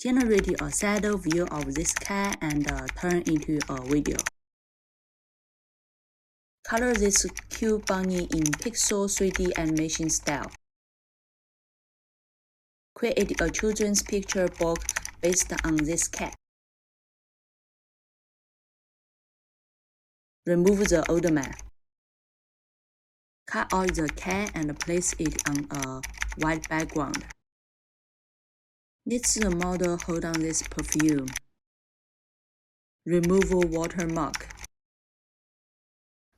Generate a shadow view of this cat and turn into a video. Color this cute bunny in pixel 3D animation style. Create a children's picture book based on this cat. Remove the old man. Cut out the cat and place it on a white background. Let the model hold on this perfume. Remove watermark.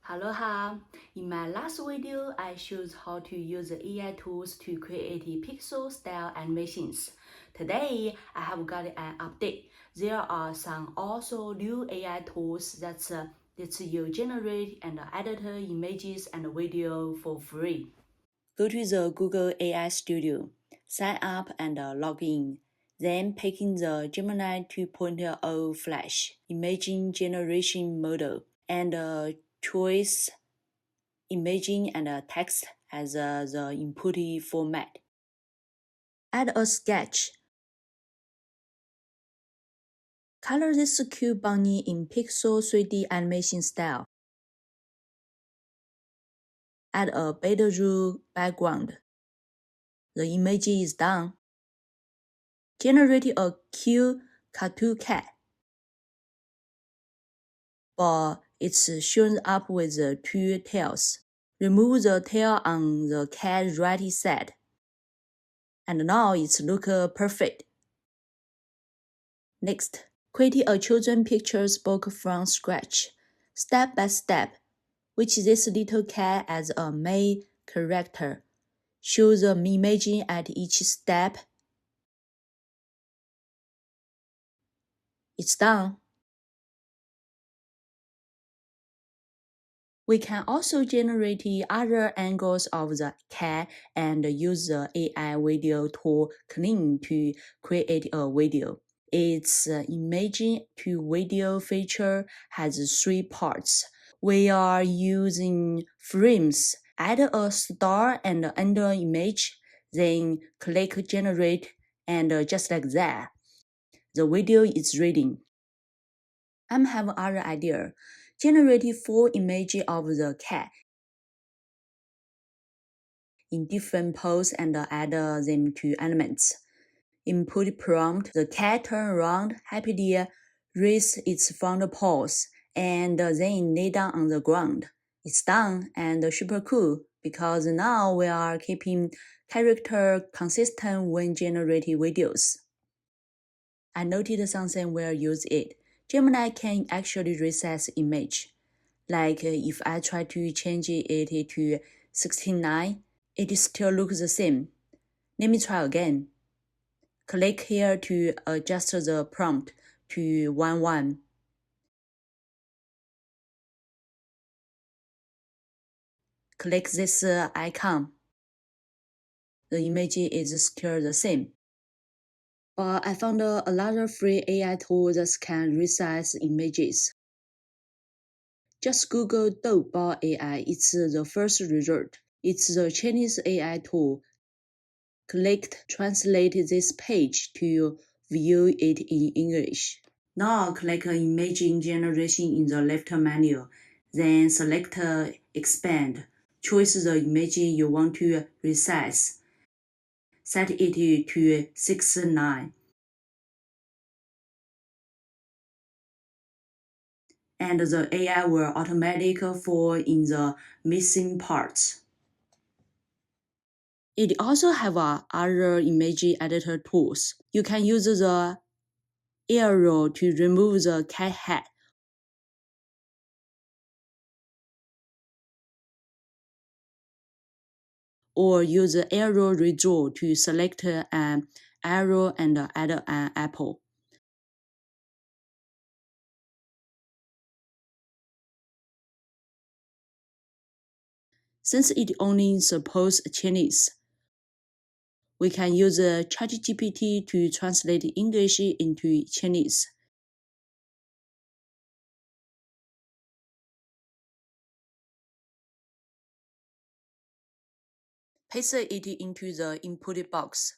Aloha! In my last video, I showed how to use the AI tools to create pixel style animations. Today, I have got an update. There are some also new AI tools that lets you generate and edit images and video for free. Go to the Google AI Studio, sign up and log in. Then pick the Gemini 2.0 Flash imaging generation model and choose imaging and text as the input format. Add a sketch. Color this cute bunny in pixel 3D animation style. Add a bedroom background. The image is done. Generate a cute cartoon cat, but it's shown up with two tails. Remove the tail on the cat's right side. And now it's look perfect. Next, create a children's pictures book from scratch, step by step, which this little cat as a main character. Show the imaging at each step. It's done. We can also generate other angles of the cat and use the AI video tool Kling to create a video. Its imaging to video feature has 3 parts. We are using frames. Add a star and end an image, then click generate, and just like that, the video is ready. I have another idea. Generate 4 images of the cat in different poses and add them to elements. Input prompt, the cat turn around, happily raise its front paws, and then lay down on the ground. It's done and super cool because now we are keeping character consistent when generating videos. I noted something where I use it. Gemini can actually resize image. Like if I try to change it to 69, it still looks the same. Let me try again. Click here to adjust the prompt to 11. Click this icon. The image is still the same. But I found another free AI tool that can resize images. Just Google Doubao AI, it's the first result. It's the Chinese AI tool. Click Translate this page to view it in English. Now click Imaging Generation in the left menu. Then select Expand. Choose the image you want to resize. Set it to 6:9. And the AI will automatically fill in the missing parts. It also have other image editor tools. You can use the arrow to remove the cat head. Or use the arrow redraw to select an arrow and add an apple. Since it only supports Chinese, we can use ChatGPT to translate English into Chinese. Paste it into the input box.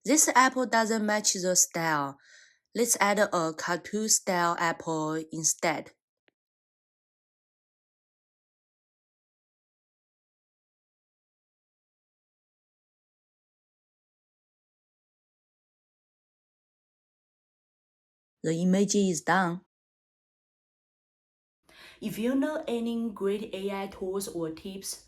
This apple doesn't match the style. Let's add a cartoon style apple instead. The image is done. If you know any great AI tools or tips,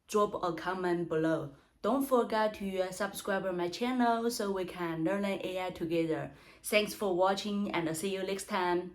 drop a comment below. Don't forget to subscribe to my channel so we can learn AI together. Thanks for watching and see you next time.